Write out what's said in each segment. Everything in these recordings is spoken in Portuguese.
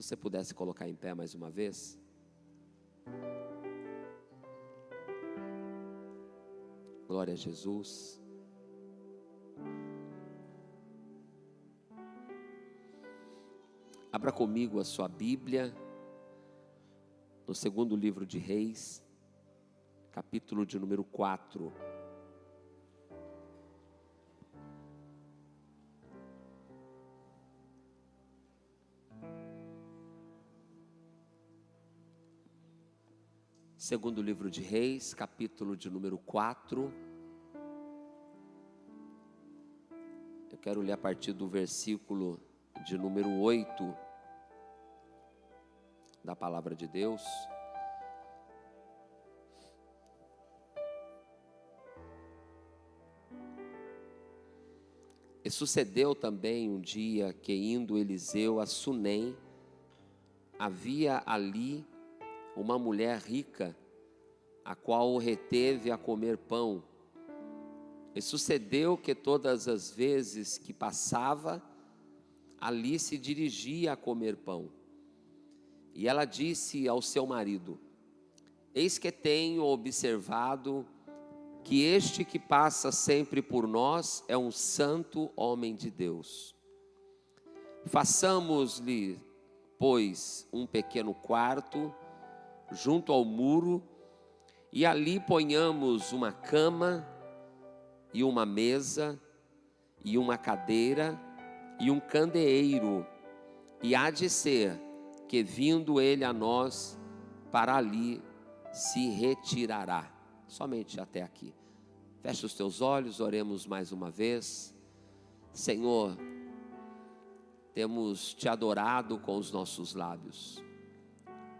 Se você pudesse colocar em pé mais uma vez. Glória a Jesus. Abra comigo a sua Bíblia, no segundo livro de Reis, capítulo de número 4. Segundo livro de Reis, capítulo de número 4. Eu quero ler a partir do versículo de número 8 da palavra de Deus. E sucedeu também um dia que, indo Eliseu a Sunem, havia ali uma mulher rica, a qual o reteve a comer pão. E sucedeu que todas as vezes que passava, ali se dirigia a comer pão. E ela disse ao seu marido: eis que tenho observado que este que passa sempre por nós é um santo homem de Deus. Façamos-lhe, pois, um pequeno quarto junto ao muro, e ali ponhamos uma cama, e uma mesa, e uma cadeira, e um candeeiro, e há de ser que, vindo ele a nós, para ali se retirará. Somente até aqui. Feche os teus olhos, oremos mais uma vez. Senhor, temos te adorado com os nossos lábios.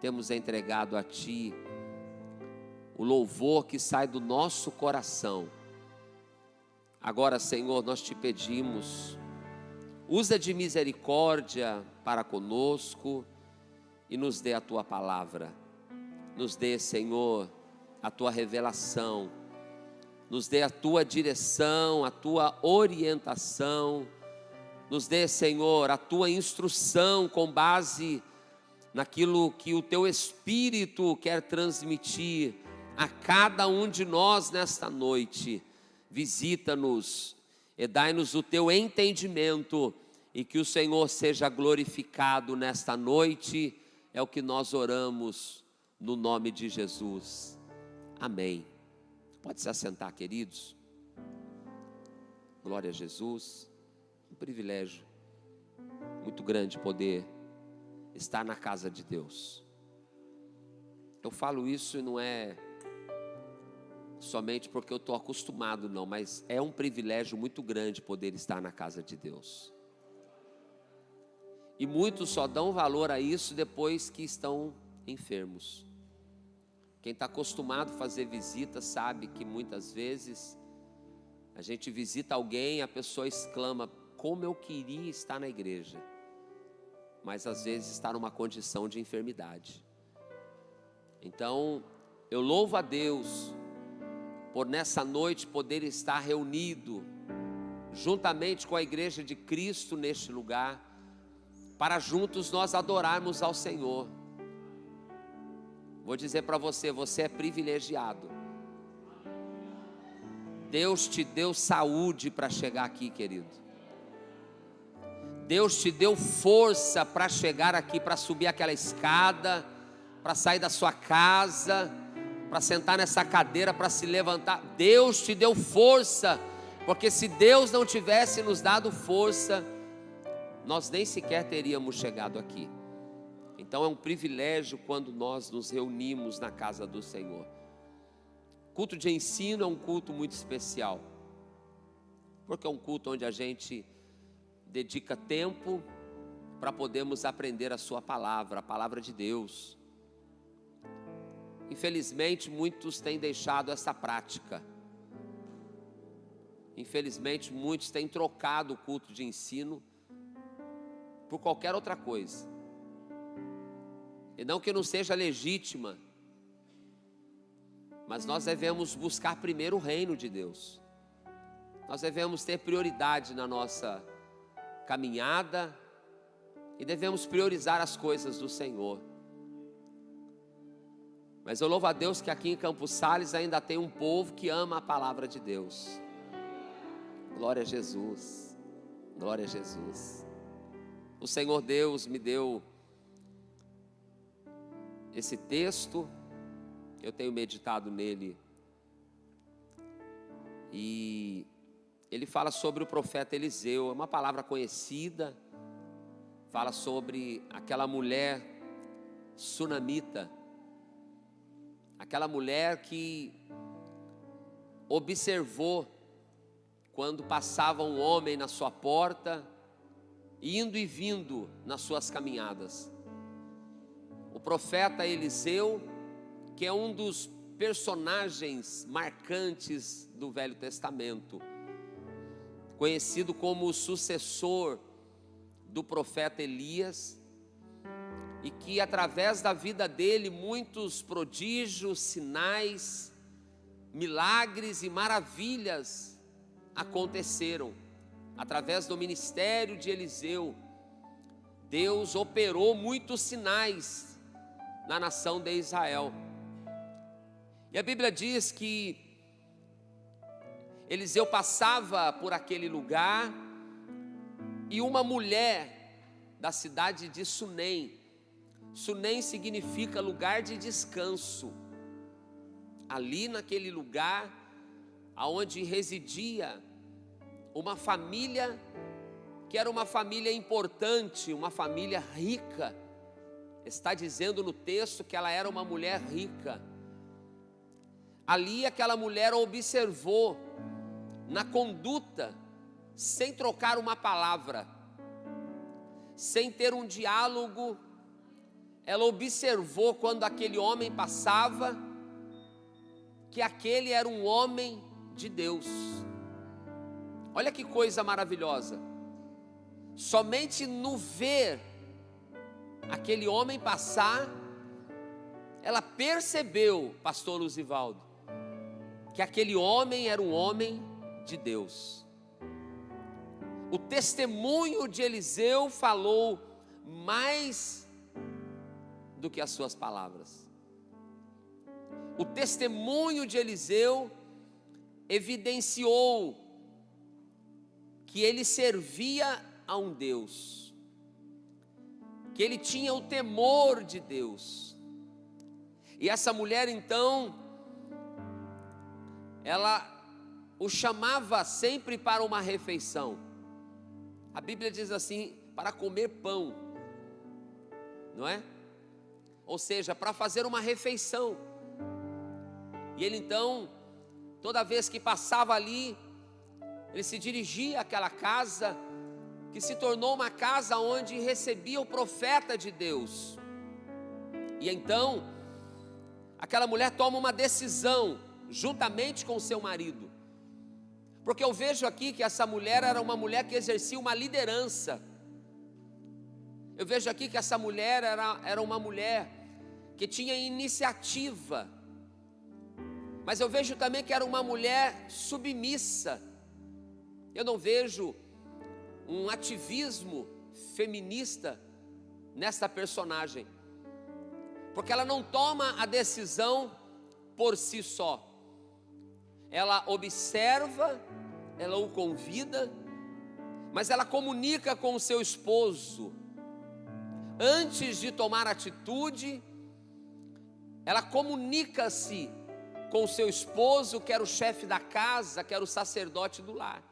Temos entregado a Ti o louvor que sai do nosso coração. Agora, Senhor, nós te pedimos, usa de misericórdia para conosco e nos dê a Tua palavra. Nos dê, Senhor, a Tua revelação. Nos dê a Tua direção, a Tua orientação. Nos dê, Senhor, a Tua instrução com base naquilo que o Teu Espírito quer transmitir a cada um de nós nesta noite. Visita-nos e dai-nos o Teu entendimento, e que o Senhor seja glorificado nesta noite. É o que nós oramos no nome de Jesus. Amém. Pode se assentar, queridos. Glória a Jesus. Um privilégio muito grande poder estar na casa de Deus. Eu falo isso e não é somente porque eu estou acostumado, não, mas é um privilégio muito grande poder estar na casa de Deus. E muitos só dão valor a isso depois que estão enfermos. Quem está acostumado a fazer visita sabe que muitas vezes a gente visita alguém, a pessoa exclama: como eu queria estar na igreja. Mas às vezes está numa condição de enfermidade. Então, eu louvo a Deus por nessa noite poder estar reunido juntamente com a igreja de Cristo neste lugar, para juntos nós adorarmos ao Senhor. Vou dizer para você, você é privilegiado. Deus te deu saúde para chegar aqui, querido. Deus te deu força para chegar aqui, para subir aquela escada, para sair da sua casa, para sentar nessa cadeira, para se levantar. Deus te deu força, porque se Deus não tivesse nos dado força, nós nem sequer teríamos chegado aqui. Então é um privilégio quando nós nos reunimos na casa do Senhor. Culto de ensino é um culto muito especial, porque é um culto onde a gente dedica tempo para podermos aprender a sua palavra, a palavra de Deus. Infelizmente, muitos têm deixado essa prática. Infelizmente, muitos têm trocado o culto de ensino por qualquer outra coisa. E não que não seja legítima, mas nós devemos buscar primeiro o reino de Deus. Nós devemos ter prioridade na nossa caminhada e devemos priorizar as coisas do Senhor. Mas eu louvo a Deus que aqui em Campos Sales ainda tem um povo que ama a palavra de Deus. Glória a Jesus, glória a Jesus. O Senhor Deus me deu esse texto, eu tenho meditado nele, e ele fala sobre o profeta Eliseu. É uma palavra conhecida, fala sobre aquela mulher sunamita, aquela mulher que observou quando passava um homem na sua porta, indo e vindo nas suas caminhadas. O profeta Eliseu, que é um dos personagens marcantes do Velho Testamento, conhecido como o sucessor do profeta Elias, e que através da vida dele muitos prodígios, sinais, milagres e maravilhas aconteceram. Através do ministério de Eliseu, Deus operou muitos sinais na nação de Israel. E a Bíblia diz que Eliseu passava por aquele lugar e uma mulher da cidade de Sunem. Sunem significa lugar de descanso. Ali naquele lugar aonde residia uma família que era uma família importante, uma família rica. Está dizendo no texto que ela era uma mulher rica. Ali aquela mulher observou na conduta, sem trocar uma palavra, sem ter um diálogo, ela observou quando aquele homem passava, que aquele era um homem de Deus. Olha que coisa maravilhosa. Somente no ver aquele homem passar, ela percebeu, pastor Luzivaldo, que aquele homem era um homem de Deus. O testemunho de Eliseu falou mais do que as suas palavras. O testemunho de Eliseu evidenciou que ele servia a um Deus, que ele tinha o temor de Deus. E essa mulher então, ela o chamava sempre para uma refeição. A Bíblia diz assim, para comer pão, não é? Ou seja, para fazer uma refeição. E ele então, toda vez que passava ali, ele se dirigia àquela casa, que se tornou uma casa onde recebia o profeta de Deus. E então, aquela mulher toma uma decisão, juntamente com o seu marido. Porque eu vejo aqui que essa mulher era uma mulher que exercia uma liderança. Eu vejo aqui que essa mulher era uma mulher que tinha iniciativa. Mas eu vejo também que era uma mulher submissa. Eu não vejo um ativismo feminista nessa personagem, porque ela não toma a decisão por si só. Ela observa, ela o convida, mas ela comunica com o seu esposo. Antes de tomar atitude, ela comunica-se com o seu esposo, que era o chefe da casa, que era o sacerdote do lar.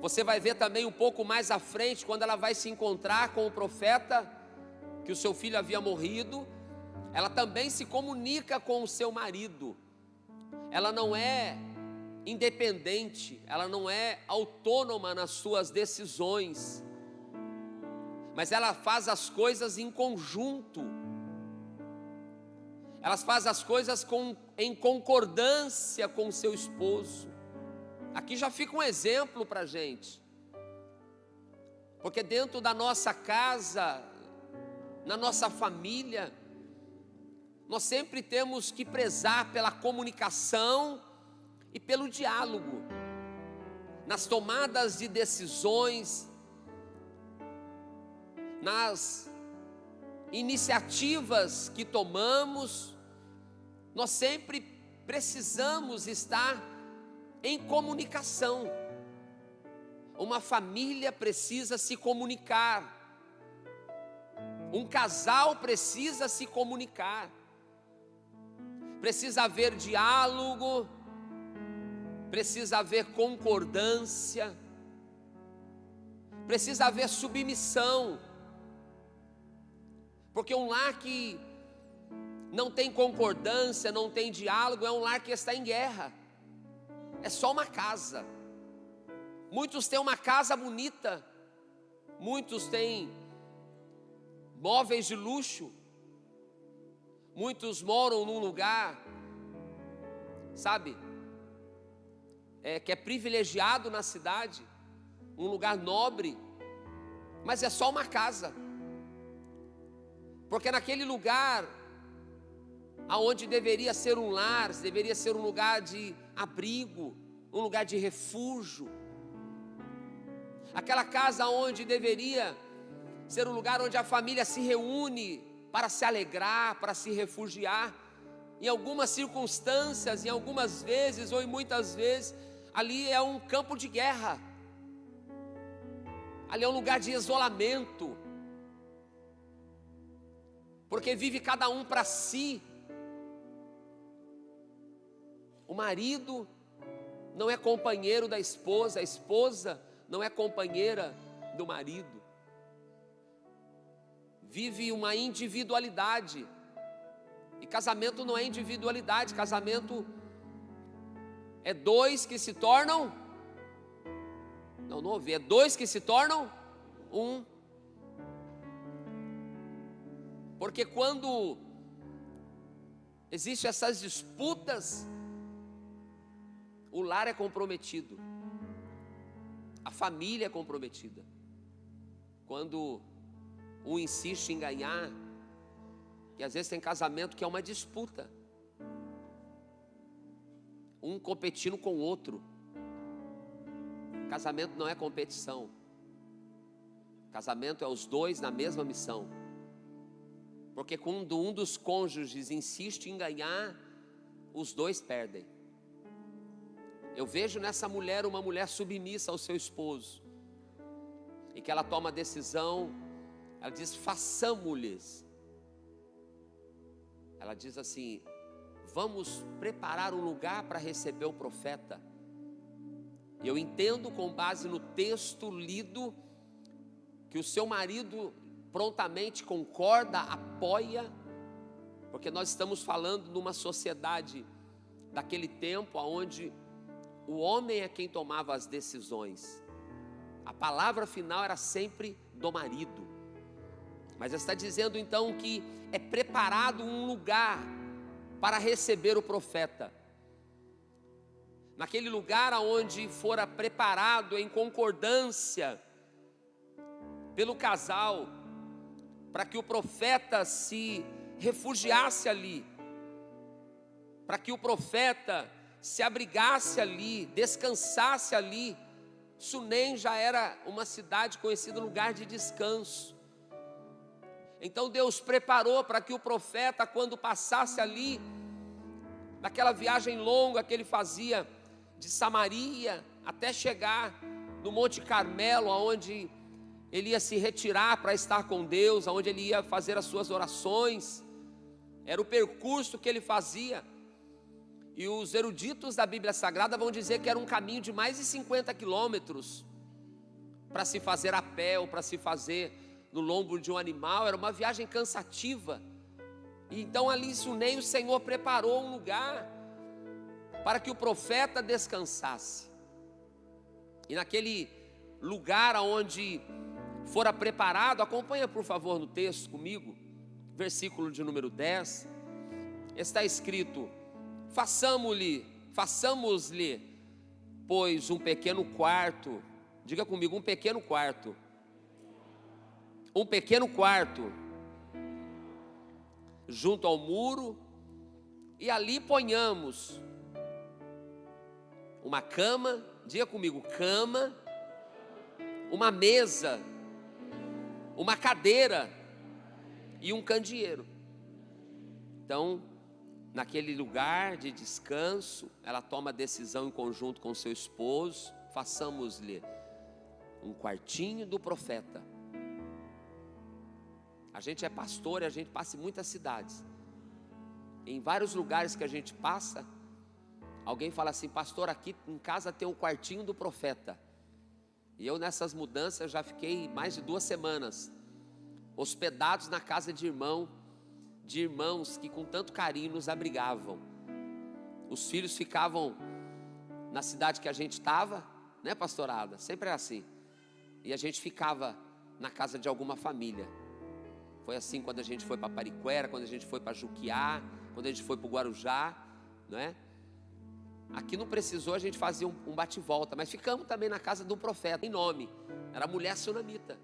Você vai ver também um pouco mais à frente, quando ela vai se encontrar com o profeta, que o seu filho havia morrido, ela também se comunica com o seu marido. Ela não é independente, ela não é autônoma nas suas decisões, mas ela faz as coisas em conjunto. Ela faz as coisas em concordância com o seu esposo. Aqui já fica um exemplo para a gente, porque dentro da nossa casa, na nossa família, nós sempre temos que prezar pela comunicação e pelo diálogo, nas tomadas de decisões, nas iniciativas que tomamos, nós sempre precisamos estar em comunicação. Uma família precisa se comunicar. Um casal precisa se comunicar. Precisa haver diálogo, precisa haver concordância, precisa haver submissão. Porque um lar que não tem concordância, não tem diálogo, é um lar que está em guerra. É só uma casa. Muitos têm uma casa bonita, muitos têm móveis de luxo, muitos moram num lugar, sabe, que é privilegiado na cidade, um lugar nobre, mas é só uma casa. Porque naquele lugar, aonde deveria ser um lar, deveria ser um lugar de abrigo, um lugar de refúgio, aquela casa onde deveria ser um lugar onde a família se reúne para se alegrar, para se refugiar, em algumas circunstâncias, em algumas vezes ou em muitas vezes, ali é um campo de guerra, ali é um lugar de isolamento, porque vive cada um para si. O marido não é companheiro da esposa, a esposa não é companheira do marido. Vive uma individualidade. E casamento não é individualidade, casamento é dois que se tornam, não ouvi, é dois que se tornam um. Porque quando existem essas disputas, o lar é comprometido, a família é comprometida. Quando um insiste em ganhar, e às vezes tem casamento que é uma disputa, um competindo com o outro. Casamento não é competição, casamento é os dois na mesma missão. Porque quando um dos cônjuges insiste em ganhar, os dois perdem. Eu vejo nessa mulher uma mulher submissa ao seu esposo, e que ela toma a decisão, ela diz: façamos-lhes. Ela diz assim: vamos preparar um lugar para receber o profeta. E eu entendo, com base no texto lido, que o seu marido prontamente concorda, apoia, porque nós estamos falando numa sociedade daquele tempo onde o homem é quem tomava as decisões, a palavra final era sempre do marido. Mas está dizendo então que é preparado um lugar para receber o profeta. Naquele lugar onde fora preparado em concordância pelo casal, para que o profeta se refugiasse ali, para que o profeta se abrigasse ali, descansasse ali. Sunem já era uma cidade conhecida, lugar de descanso. Então Deus preparou para que o profeta, quando passasse ali, naquela viagem longa que ele fazia de Samaria até chegar no Monte Carmelo, onde ele ia se retirar para estar com Deus, onde ele ia fazer as suas orações, era o percurso que ele fazia. E os eruditos da Bíblia Sagrada vão dizer que era um caminho de mais de 50 quilômetros para se fazer a pé ou para se fazer no lombo de um animal. Era uma viagem cansativa. E então ali em Sunem o Senhor preparou um lugar para que o profeta descansasse. E naquele lugar onde fora preparado, acompanha por favor no texto comigo, versículo de número 10, está escrito: façamos-lhe, pois um pequeno quarto, diga comigo, um pequeno quarto, junto ao muro, e ali ponhamos uma cama, diga comigo, cama, uma mesa uma cadeira e um candeeiro. Então, naquele lugar de descanso, ela toma a decisão em conjunto com seu esposo: façamos-lhe um quartinho do profeta. A gente é pastor e a gente passa em muitas cidades. Em vários lugares que a gente passa, alguém fala assim: pastor, aqui em casa tem um quartinho do profeta. E eu nessas mudanças já fiquei mais de 2 semanas hospedados na casa de irmãos que com tanto carinho nos abrigavam. Os filhos ficavam na cidade que a gente estava, né, pastorada? Sempre era assim. E a gente ficava na casa de alguma família. Foi assim quando a gente foi para Pariquera, quando a gente foi para Juquiá, quando a gente foi para o Guarujá, não é? Aqui não precisou, a gente fazia um bate-volta, mas ficamos também na casa do profeta, em nome. Era a mulher sunamita.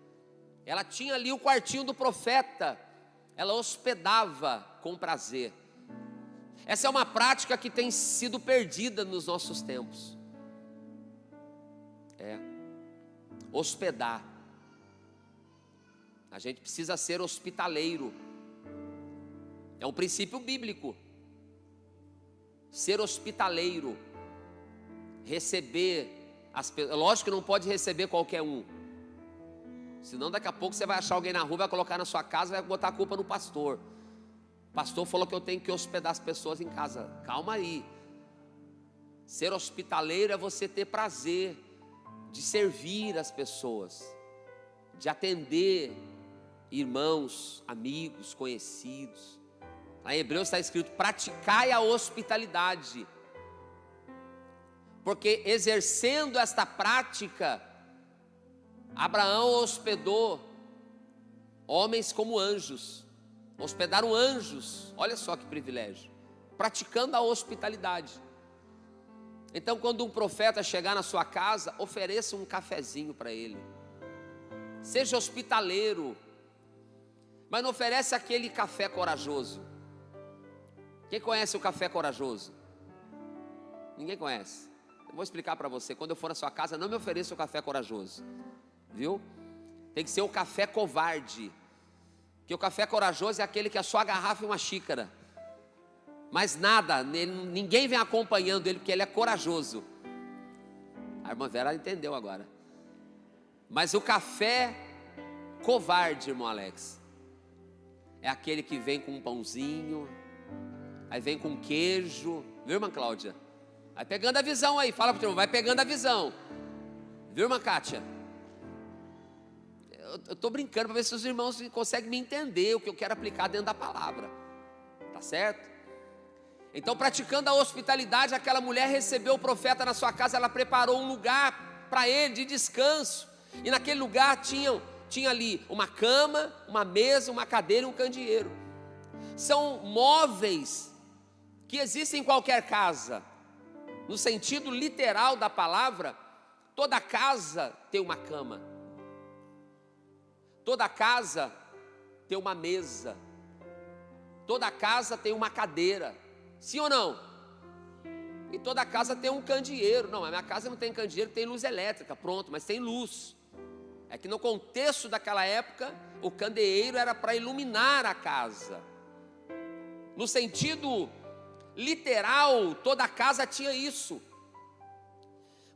Ela tinha ali o quartinho do profeta. Ela hospedava com prazer. Essa é uma prática que tem sido perdida nos nossos tempos. Hospedar. A gente precisa ser hospitaleiro. É um princípio bíblico. Ser hospitaleiro. Receber as pessoas. Lógico que não pode receber qualquer um. Senão daqui a pouco você vai achar alguém na rua, vai colocar na sua casa, vai botar a culpa no pastor. O pastor falou que eu tenho que hospedar as pessoas em casa. Calma aí. Ser hospitaleiro é você ter prazer de servir as pessoas, de atender irmãos, amigos, conhecidos. Lá em Hebreus está escrito: praticai a hospitalidade. Porque exercendo esta prática, Abraão hospedou homens como anjos. Hospedaram anjos. Olha só que privilégio. Praticando a hospitalidade. Então, quando um profeta chegar na sua casa, ofereça um cafezinho para ele. Seja hospitaleiro. Mas não oferece aquele café corajoso. Quem conhece o café corajoso? Ninguém conhece. Eu vou explicar para você. Quando eu for na sua casa, não me ofereça o café corajoso. Viu? Tem que ser o café covarde. Porque o café corajoso é aquele que é só a garrafa e uma xícara. Mas nada, ninguém vem acompanhando ele, porque ele é corajoso. A irmã Vera entendeu agora. Mas o café covarde, irmão Alex, é aquele que vem com um pãozinho, aí vem com queijo, viu, irmã Cláudia? Vai pegando a visão aí, fala pro teu irmão, vai pegando a visão. Viu, irmã Kátia? Eu estou brincando para ver se os irmãos conseguem me entender o que eu quero aplicar dentro da palavra. Tá certo? Então, praticando a hospitalidade, aquela mulher recebeu o profeta na sua casa, ela preparou um lugar para ele de descanso. E naquele lugar tinha ali uma cama, uma mesa, uma cadeira e um candeeiro. São móveis que existem em qualquer casa. No sentido literal da palavra, toda casa tem uma cama. Toda casa tem uma mesa. Toda casa tem uma cadeira. Sim ou não? E toda casa tem um candeeiro. Não, a minha casa não tem candeeiro, tem luz elétrica, pronto, mas tem luz. É que no contexto daquela época, o candeeiro era para iluminar a casa. No sentido literal, toda casa tinha isso.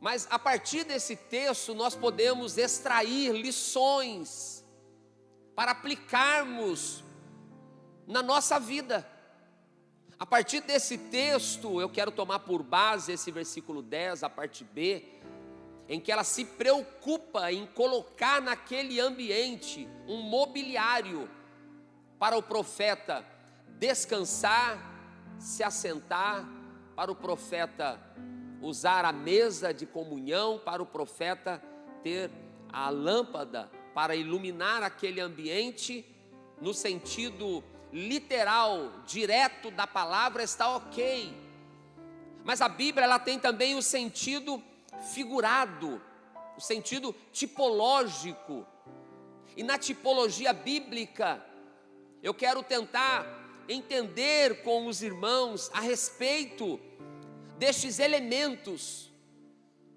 Mas a partir desse texto, nós podemos extrair lições para aplicarmos na nossa vida. A partir desse texto, eu quero tomar por base esse versículo 10, a parte B, em que ela se preocupa em colocar naquele ambiente um mobiliário para o profeta descansar, se assentar, para o profeta usar a mesa de comunhão, para o profeta ter a lâmpada para iluminar aquele ambiente. No sentido literal, direto da palavra, está ok. Mas a Bíblia, ela tem também o sentido figurado, o sentido tipológico. E na tipologia bíblica, eu quero tentar entender com os irmãos a respeito destes elementos,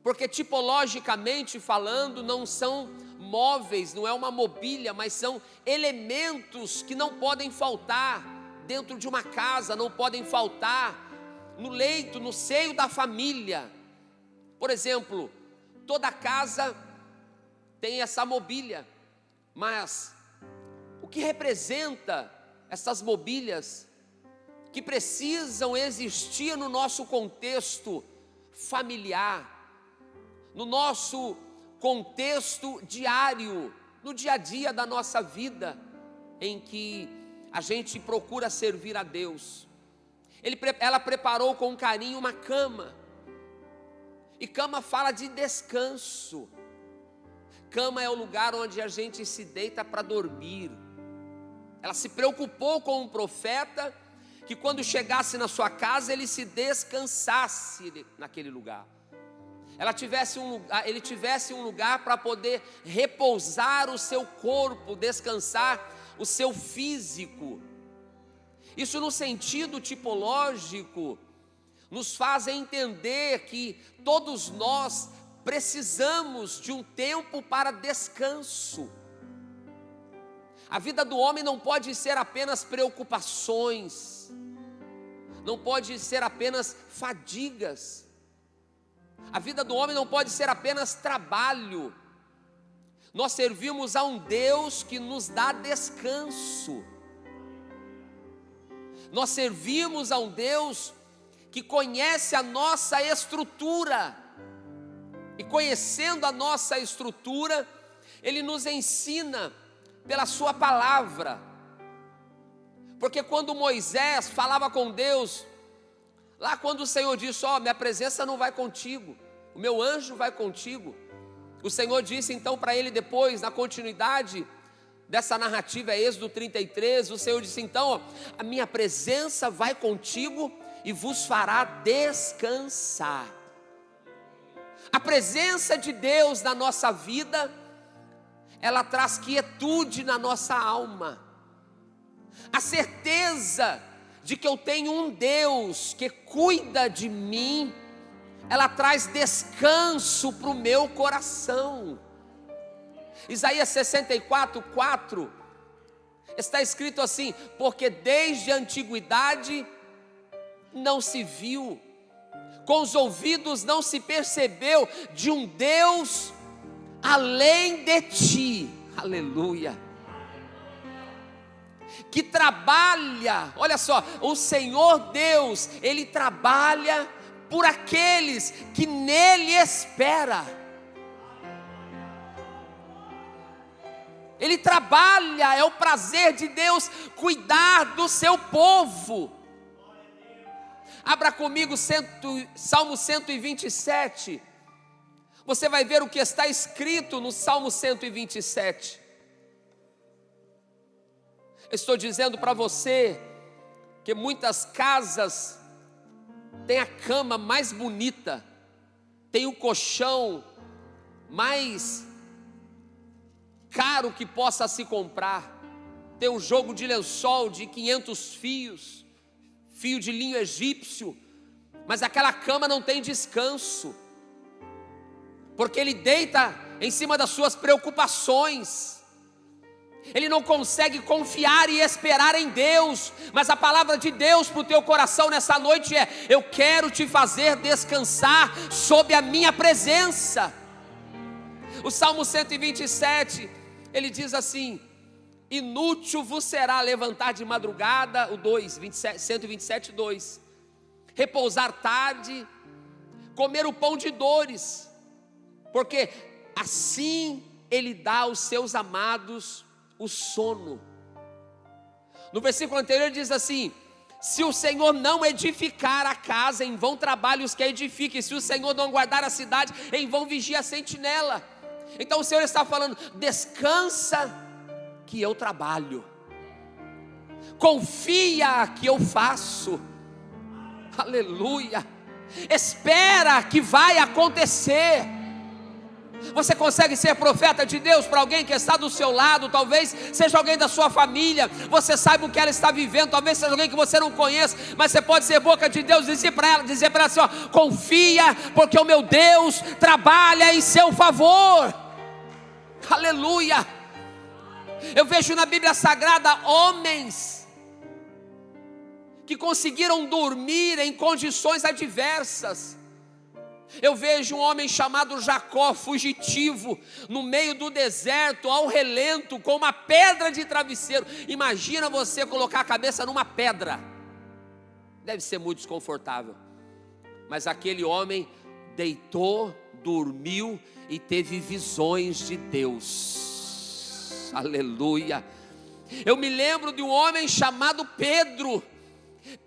porque tipologicamente falando, não são móveis, não é uma mobília, mas são elementos que não podem faltar dentro de uma casa, não podem faltar no leito, no seio da família. Por exemplo, toda casa tem essa mobília, mas o que representa essas mobílias que precisam existir no nosso contexto familiar, no nosso contexto diário, no dia a dia da nossa vida, em que a gente procura servir a Deus. Ela preparou com carinho uma cama, e cama fala de descanso. Cama é o lugar onde a gente se deita para dormir. Ela se preocupou com um profeta, que quando chegasse na sua casa, ele se descansasse naquele lugar. Ele tivesse um lugar para poder repousar o seu corpo, descansar o seu físico. Isso, no sentido tipológico, nos faz entender que todos nós precisamos de um tempo para descanso. A vida do homem não pode ser apenas preocupações, não pode ser apenas fadigas. A vida do homem não pode ser apenas trabalho. Nós servimos a um Deus que nos dá descanso. Nós servimos a um Deus que conhece a nossa estrutura. E conhecendo a nossa estrutura, Ele nos ensina pela sua palavra. Porque quando Moisés falava com Deus, lá quando o Senhor disse: minha presença não vai contigo, o meu anjo vai contigo. O Senhor disse então para ele depois, na continuidade dessa narrativa, é Êxodo 33, o Senhor disse então: a minha presença vai contigo e vos fará descansar. A presença de Deus na nossa vida, ela traz quietude na nossa alma. A certeza de que eu tenho um Deus que cuida de mim, ela traz descanso para o meu coração. Isaías 64:4 está escrito assim: porque desde a antiguidade não se viu, com os ouvidos não se percebeu de um Deus além de ti, aleluia, que trabalha. Olha só, o Senhor Deus, Ele trabalha por aqueles que nele espera. Ele trabalha, é o prazer de Deus cuidar do seu povo. Abra comigo Salmo 127. Você vai ver o que está escrito no Salmo 127. Estou dizendo para você que muitas casas têm a cama mais bonita, tem o colchão mais caro que possa se comprar, tem um jogo de lençol de 500 fios, fio de linho egípcio, mas aquela cama não tem descanso, porque ele deita em cima das suas preocupações. Ele não consegue confiar e esperar em Deus. Mas a palavra de Deus para o teu coração nessa noite é: eu quero te fazer descansar sob a minha presença. O Salmo 127, ele diz assim: inútil vos será levantar de madrugada, 127:2, repousar tarde, comer o pão de dores, porque assim ele dá aos seus amados o sono. No versículo anterior ele diz assim: se o Senhor não edificar a casa, em vão trabalham os que a edificam, e se o Senhor não guardar a cidade, em vão vigia a sentinela. Então o Senhor está falando: descansa que eu trabalho, confia que eu faço, aleluia, espera que vai acontecer. Você consegue ser profeta de Deus para alguém que está do seu lado? Talvez seja alguém da sua família, você sabe o que ela está vivendo. Talvez seja alguém que você não conhece, mas você pode ser boca de Deus e dizer para ela assim: confia, porque o meu Deus trabalha em seu favor. Aleluia. Eu vejo na Bíblia Sagrada homens que conseguiram dormir em condições adversas. Eu vejo um homem chamado Jacó, fugitivo, no meio do deserto, ao relento, com uma pedra de travesseiro. Imagina você colocar a cabeça numa pedra. Deve ser muito desconfortável. Mas aquele homem deitou, dormiu e teve visões de Deus. Aleluia. Eu me lembro de um homem chamado Pedro.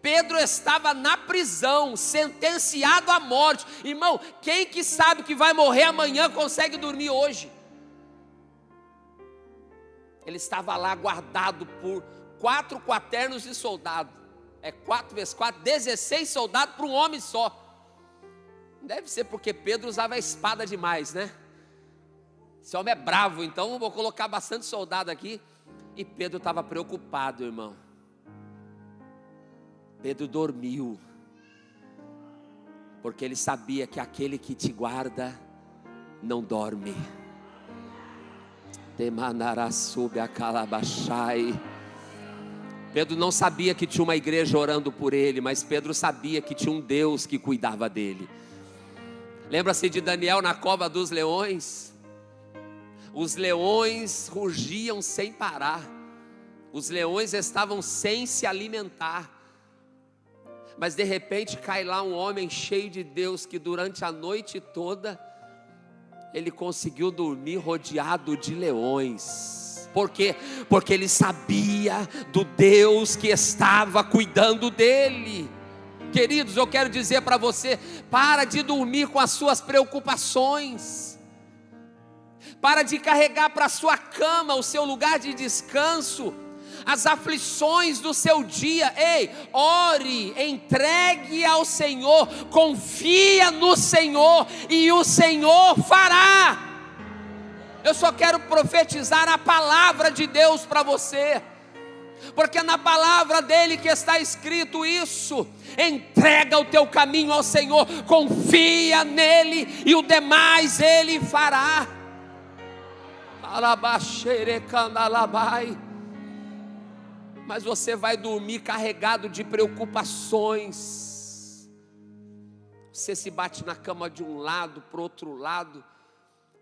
Pedro estava na prisão, sentenciado à morte. Irmão, quem que sabe que vai morrer amanhã consegue dormir hoje? Ele estava lá guardado por 4 quaternos de soldado. 4 vezes 4, 16 soldados para um homem só. Deve ser porque Pedro usava a espada demais, né? Esse homem é bravo, então vou colocar bastante soldado aqui. E Pedro estava preocupado, irmão. Pedro dormiu, porque ele sabia que aquele que te guarda não dorme. Pedro não sabia que tinha uma igreja orando por ele, mas Pedro sabia que tinha um Deus que cuidava dele. Lembra-se de Daniel na cova dos leões? Os leões rugiam sem parar, os leões estavam sem se alimentar. Mas de repente cai lá um homem cheio de Deus, que durante a noite toda ele conseguiu dormir rodeado de leões. Por quê? Porque ele sabia do Deus que estava cuidando dele. Queridos, eu quero dizer para você: para de dormir com as suas preocupações, para de carregar para a sua cama, o seu lugar de descanso, as aflições do seu dia. Ei, ore, entregue ao Senhor, confia no Senhor e o Senhor fará. Eu só quero profetizar a palavra de Deus para você, porque é na palavra dele que está escrito isso. Entrega o teu caminho ao Senhor, confia nele e o demais ele fará. Alabaxerecandalabai. Mas você vai dormir carregado de preocupações. Você se bate na cama de um lado para o outro lado,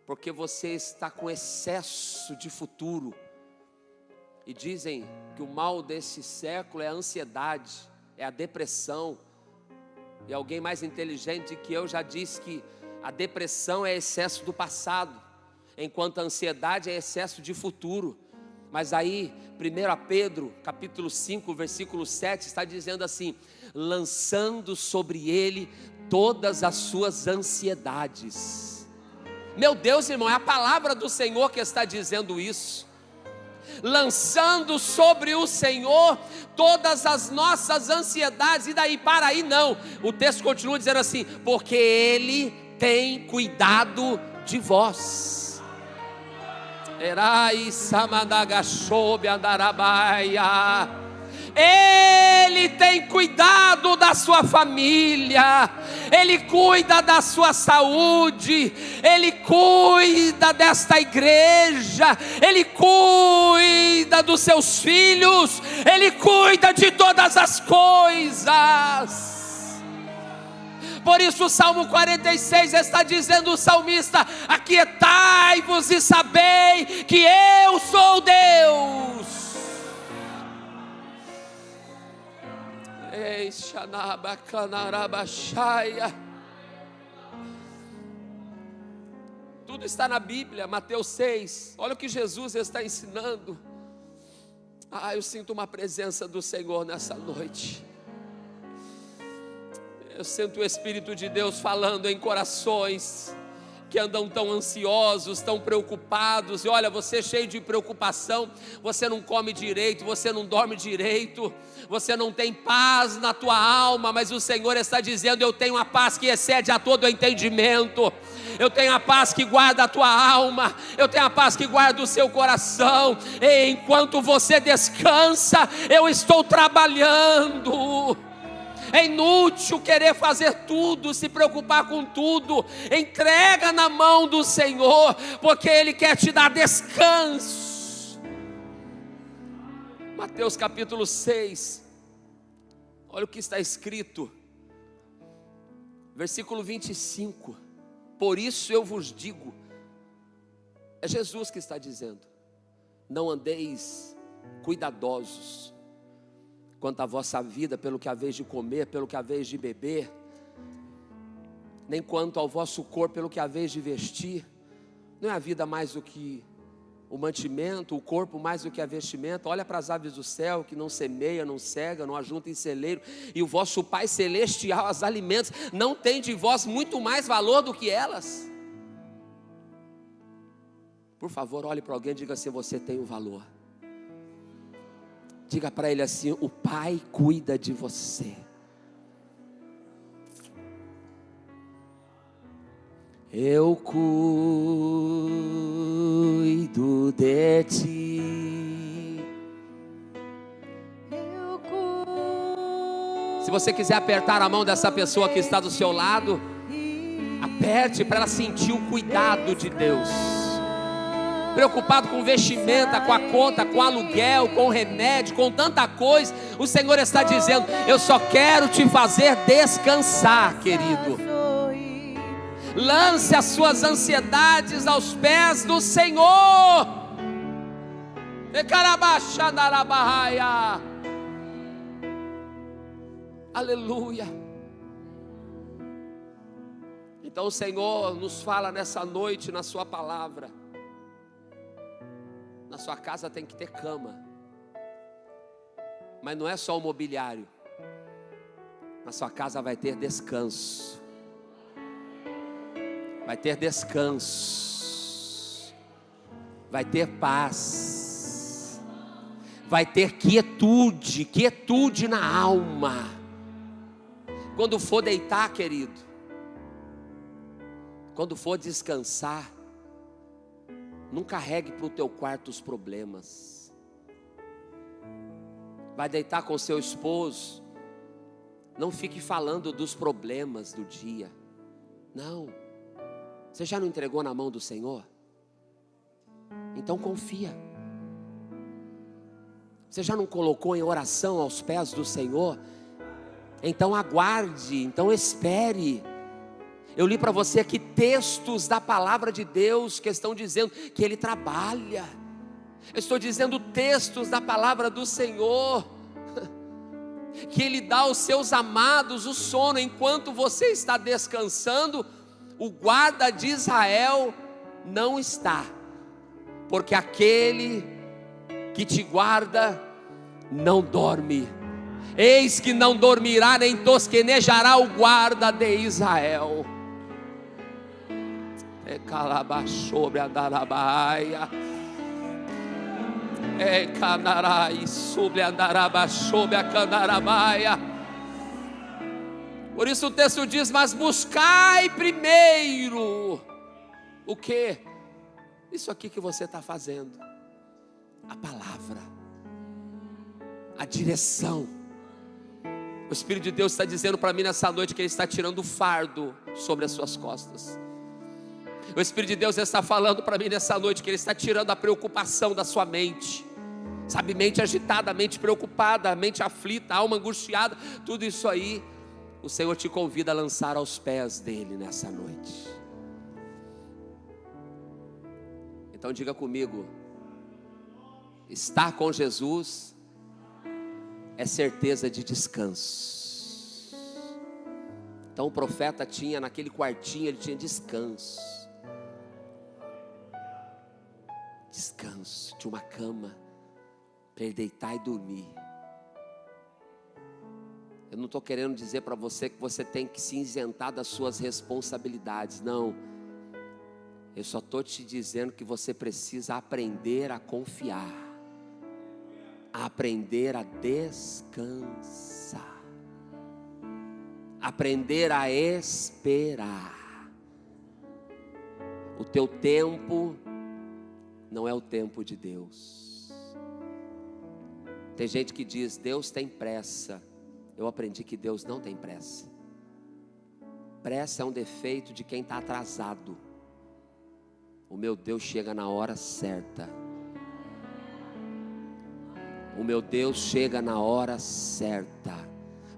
porque você está com excesso de futuro. E dizem que o mal desse século é a ansiedade, é a depressão. E alguém mais inteligente que eu já disse que a depressão é excesso do passado, enquanto a ansiedade é excesso de futuro. Mas aí, 1 Pedro, capítulo 5, versículo 7, está dizendo assim: lançando sobre ele todas as suas ansiedades. Meu Deus, irmão, é a palavra do Senhor que está dizendo isso. Lançando sobre o Senhor todas as nossas ansiedades. E daí para aí não, o texto continua dizendo assim: porque Ele tem cuidado de vós. Ele tem cuidado da sua família, Ele cuida da sua saúde, Ele cuida desta igreja, Ele cuida dos seus filhos, Ele cuida de todas as coisas. Por isso o Salmo 46 está dizendo o salmista: aquietai-vos e sabei que eu sou Deus. Ei, xanabacanarabaxaia. Tudo está na Bíblia, Mateus 6. Olha o que Jesus está ensinando. Eu sinto uma presença do Senhor nessa noite. Eu sinto o Espírito de Deus falando em corações que andam tão ansiosos, tão preocupados. E olha, você cheio de preocupação, você não come direito, você não dorme direito, você não tem paz na tua alma. Mas o Senhor está dizendo: eu tenho a paz que excede a todo entendimento. Eu tenho a paz que guarda a tua alma, eu tenho a paz que guarda o seu coração. E enquanto você descansa, eu estou trabalhando. É inútil querer fazer tudo, se preocupar com tudo. Entrega na mão do Senhor, porque Ele quer te dar descanso. Mateus capítulo 6, olha o que está escrito, versículo 25. Por isso eu vos digo, é Jesus que está dizendo: não andeis cuidadosos quanto à vossa vida, pelo que haveis de comer, pelo que haveis de beber, nem quanto ao vosso corpo, pelo que haveis de vestir. Não é a vida mais do que o mantimento, o corpo mais do que a vestimenta? Olha para as aves do céu, que não semeia, não cega, não ajunta em celeiro, e o vosso Pai Celestial as alimenta. Não tem de vós muito mais valor do que elas? Por favor, olhe para alguém e diga assim: você tem um valor. Diga para ele assim: o Pai cuida de você. Eu cuido de ti. Eu cuido. Se você quiser apertar a mão dessa pessoa que está do seu lado, aperte para ela sentir o cuidado de Deus. Preocupado com vestimenta, com a conta, com aluguel, com remédio, com tanta coisa, o Senhor está dizendo: eu só quero te fazer descansar, querido. Lance as suas ansiedades aos pés do Senhor. Aleluia. Então o Senhor nos fala nessa noite, na sua palavra: na sua casa tem que ter cama. Mas não é só o mobiliário. Na sua casa vai ter descanso. Vai ter descanso. Vai ter paz. Vai ter quietude, quietude na alma. Quando for deitar, querido, quando for descansar, não carregue para o teu quarto os problemas. Vai deitar com seu esposo, não fique falando dos problemas do dia. Não. Você já não entregou na mão do Senhor? Então confia. Você já não colocou em oração aos pés do Senhor? Então aguarde, então espere. Eu li para você aqui textos da palavra de Deus que estão dizendo que Ele trabalha. Eu estou dizendo textos da palavra do Senhor, que Ele dá aos seus amados o sono. Enquanto você está descansando, o guarda de Israel não está, porque aquele que te guarda não dorme. Eis que não dormirá nem tosquenejará o guarda de Israel. Calabashobre andarabaia, canarai sobre andarabashobre a canarabaia. Por isso o texto diz: mas buscai primeiro o que? Isso aqui que você está fazendo, a palavra, a direção. O Espírito de Deus está dizendo para mim nessa noite que Ele está tirando o fardo sobre as suas costas. O Espírito de Deus está falando para mim nessa noite que Ele está tirando a preocupação da sua mente. Sabe, mente agitada, mente preocupada, mente aflita, alma angustiada, tudo isso aí, o Senhor te convida a lançar aos pés dEle nessa noite. Então diga comigo: estar com Jesus é certeza de descanso. Então o profeta tinha naquele quartinho, ele tinha descanso. Descanso, tinha uma cama para ele deitar e dormir. Eu não estou querendo dizer para você que você tem que se isentar das suas responsabilidades, não. Eu só estou te dizendo que você precisa aprender a confiar, a aprender a descansar, aprender a esperar. O teu tempo não é o tempo de Deus. Tem gente que diz: Deus tem pressa. eu aprendi que Deus não tem pressa. Pressa é um defeito de quem está atrasado. O meu Deus chega na hora certa. O meu Deus chega na hora certa.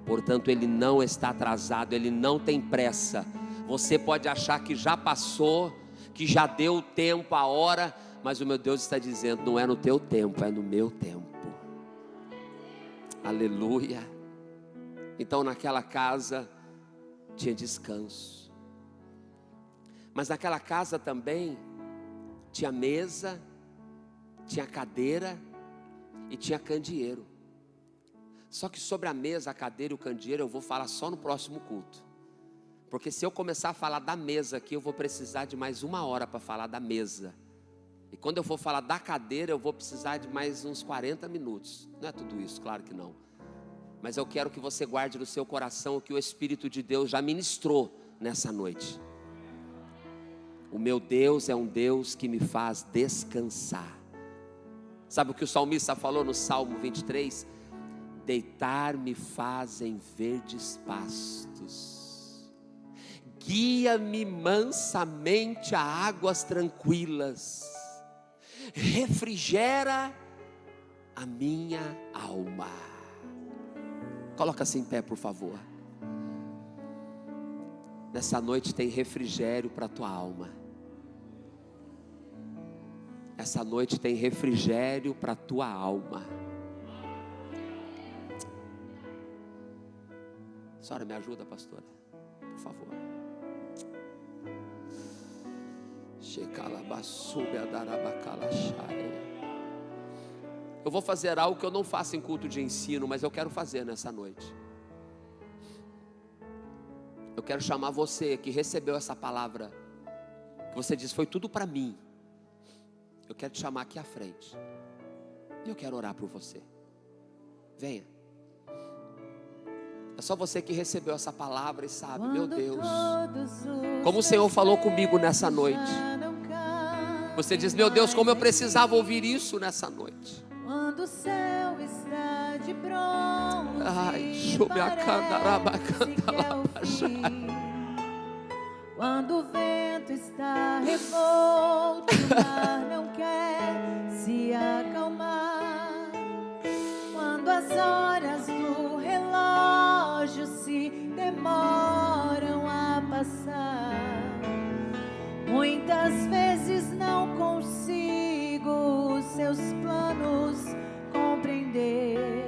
Portanto, Ele não está atrasado, Ele não tem pressa. Você pode achar que já passou, que já deu o tempo, a hora, mas o meu Deus está dizendo, não é no teu tempo, é no meu tempo. Aleluia. Então naquela casa tinha descanso. Mas naquela casa também tinha mesa, tinha cadeira e tinha candeeiro. Só que sobre a mesa, a cadeira e o candeeiro eu vou falar só no próximo culto. Porque se eu começar a falar da mesa aqui, eu vou precisar de mais 1 hora para falar da mesa. E quando eu for falar da cadeira, eu vou precisar de mais uns 40 minutos. Não é tudo isso, claro que não. Mas eu quero que você guarde no seu coração o que o Espírito de Deus já ministrou nessa noite. O meu Deus é um Deus que me faz descansar. Sabe o que o salmista falou no Salmo 23? Deitar-me faz em verdes pastos, guia-me mansamente a águas tranquilas, refrigera a minha alma. Coloca-se em pé, por favor. Nessa noite tem refrigério para a tua alma. Essa noite tem refrigério para a tua alma. A senhora me ajuda, pastora? Por favor. Eu vou fazer algo que eu não faço em culto de ensino, mas eu quero fazer nessa noite. Eu quero chamar você que recebeu essa palavra, que você disse, foi tudo para mim. Eu quero te chamar aqui à frente. E eu quero orar por você. Venha. É só você que recebeu essa palavra e sabe, meu Deus, como o Senhor falou comigo nessa noite. Você diz, meu Deus, como eu precisava ouvir isso nessa noite. Quando o céu está de bronze, Ai, quando o vento está revolto, o mar não quer se acalmar. Quando as horas do relógio se demoram a passar, muitas vezes não consigo os seus planos compreender,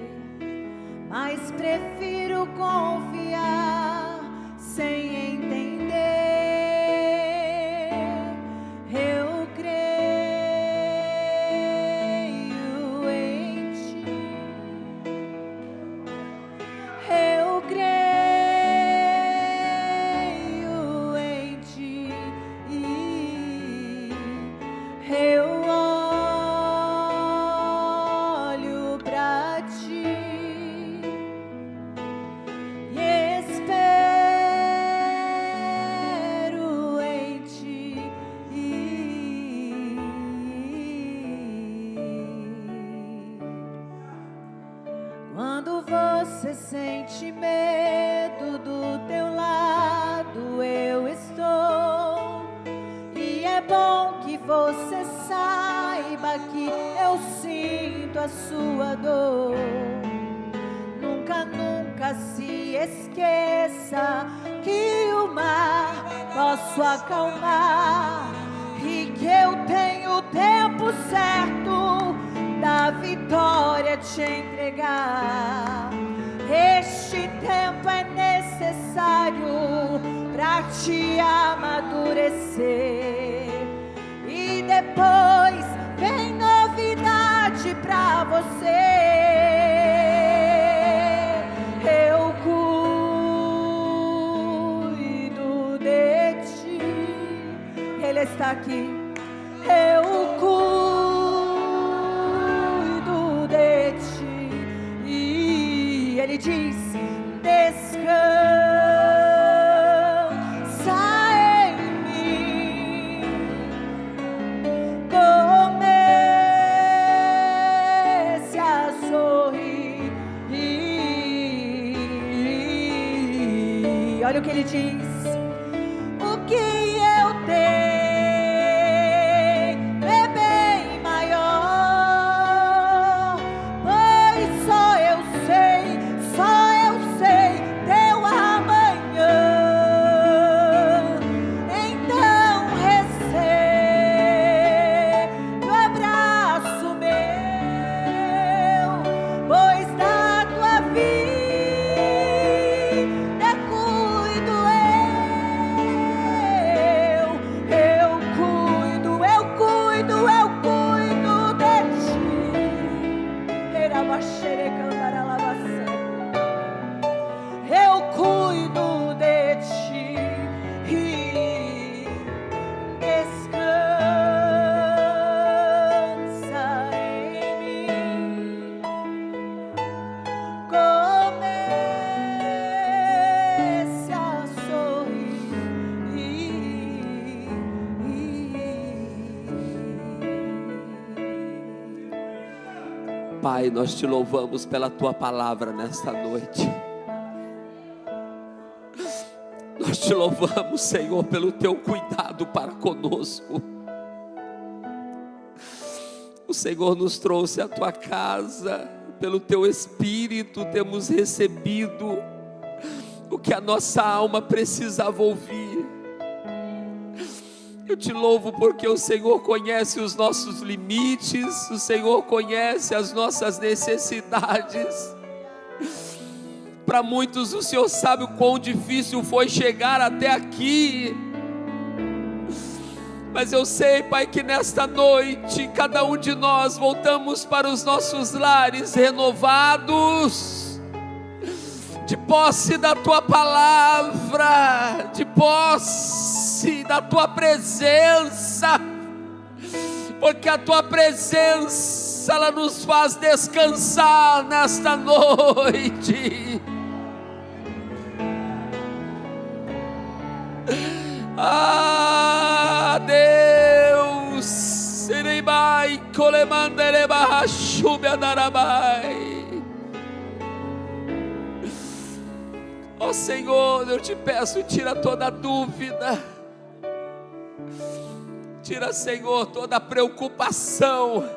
mas prefiro confiar sem entender. Eu creio em ti. Eu creio em ti. Eu olho pra ti e espero em ti. Quando você sente medo, do teu lado eu estou. E é bom que você saiba que eu sinto a sua dor. Nunca, nunca se esqueça que o mar posso acalmar e que eu tenho o tempo certo da vitória te entregar. Este tempo é necessário pra te amadurecer, e depois vem novidade pra você. Eu cuido de ti, Ele está aqui. Eu cuido de ti, e Ele diz, descansa em mim. Comece a sorrir, E olha o que ele diz: o que eu tenho é bem maior, pois só eu sei teu amanhã. Então recebe o abraço meu, pois da tua vida cuido eu cuido de ti. Eu cuido de ti e descansa em mim. Comece a sorrir. Pai, nós te louvamos pela tua palavra nesta noite. Nós te louvamos, Senhor, pelo teu cuidado para conosco. O Senhor nos trouxe à tua casa, pelo teu Espírito temos recebido o que a nossa alma precisava ouvir. Eu te louvo porque o Senhor conhece os nossos limites, o Senhor conhece as nossas necessidades. Para muitos o Senhor sabe o quão difícil foi chegar até aqui. Mas eu sei, Pai, que nesta noite cada um de nós voltamos para os nossos lares renovados, de posse da tua palavra, de posse da tua presença, porque a tua presença ela nos faz descansar nesta noite. Ah, Deus, Sereibai, Colemandereba, Xubiadarabai. Ó Senhor, eu te peço, tira toda dúvida, tira, Senhor, toda preocupação,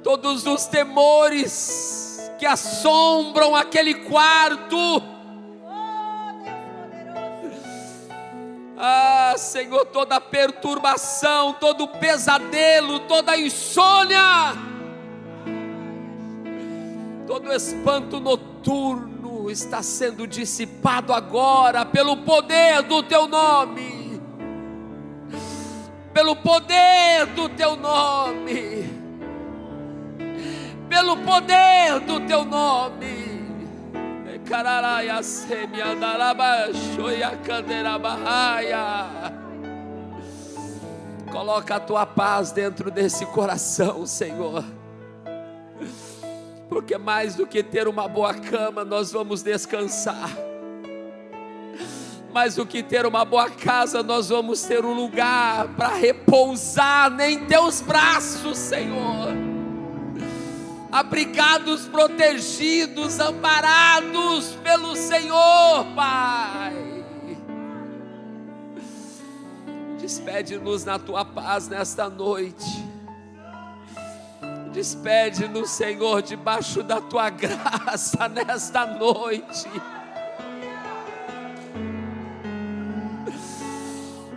todos os temores que assombram aquele quarto. Ah, Senhor, toda perturbação, todo pesadelo, toda insônia, todo espanto noturno está sendo dissipado agora pelo poder do teu nome, pelo poder do teu nome, pelo poder do teu nome. Coloca a tua paz dentro desse coração, Senhor, porque mais do que ter uma boa cama, nós vamos descansar. Mais do que ter uma boa casa, nós vamos ter um lugar para repousar em teus braços, Senhor. Abrigados, protegidos, amparados pelo Senhor, Pai. Despede-nos na tua paz nesta noite. Despede-nos, Senhor, debaixo da tua graça nesta noite.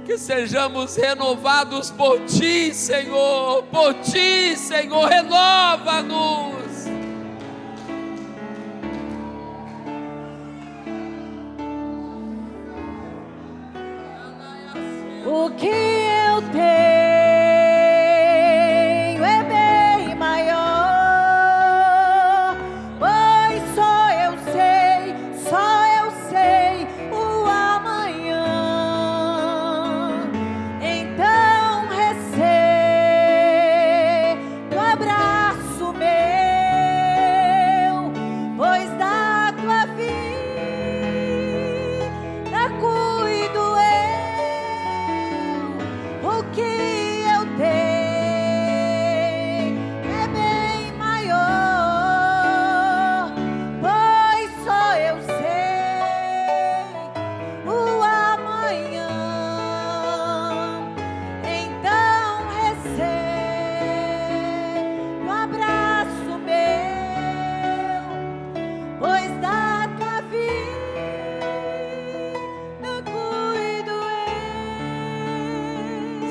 Que sejamos renovados por ti, Senhor. Por ti, Senhor, renova-nos. O que eu tenho é bem maior, pois só eu sei o amanhã. Então recebe o abraço meu, pois da tua vida cuido eu.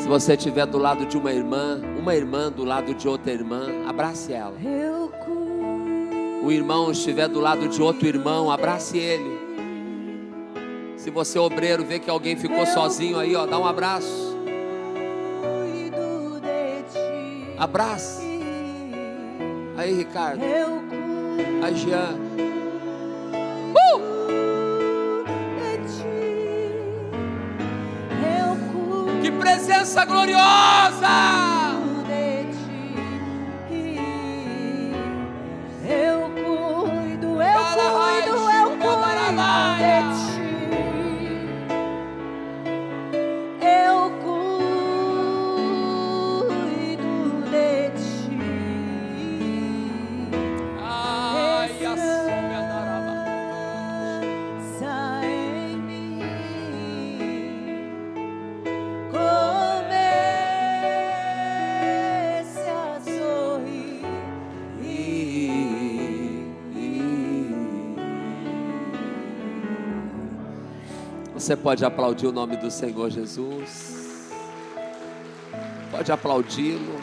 Se você estiver do lado de uma irmã do lado de outra irmã, abrace ela. Eu cuido O irmão estiver do lado de outro irmão, abrace ele. Se você obreiro vê que alguém ficou sozinho aí, ó, dá um abraço. de ti. Abraça. Aí, Ricardo. Eu cuido Aí, Jean. de ti. Eu cuido Que presença gloriosa! de ti. Eu cuido de ti. Eu cuido de ti. Ai, Sai em mim, comece a sorrir. Você pode aplaudir o nome do Senhor Jesus. Pode aplaudi-lo.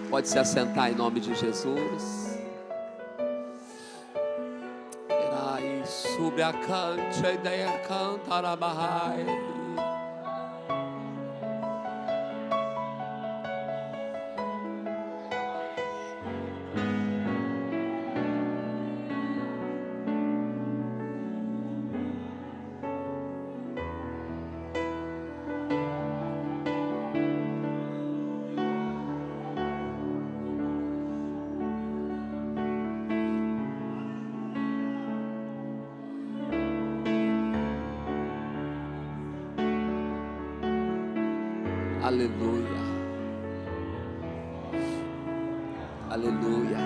Pode se assentar em nome de Jesus. Irai sube a cante, ideia cantar a barrai. Aleluia. Aleluia.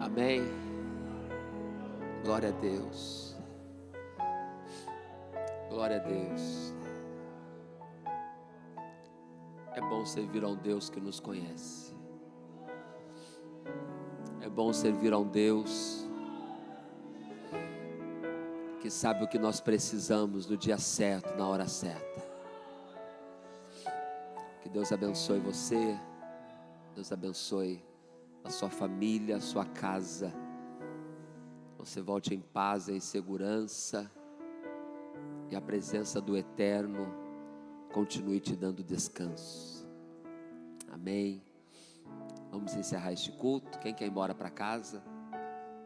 Amém. Glória a Deus. Glória a Deus. É bom servir a um Deus que nos conhece. É bom servir a um Deus que sabe o que nós precisamos no dia certo, na hora certa. Que Deus abençoe você. Deus abençoe a sua família, a sua casa. Você volte em paz, em segurança, e a presença do Eterno continue te dando descanso. Amém. Vamos encerrar este culto. Quem quer ir embora para casa?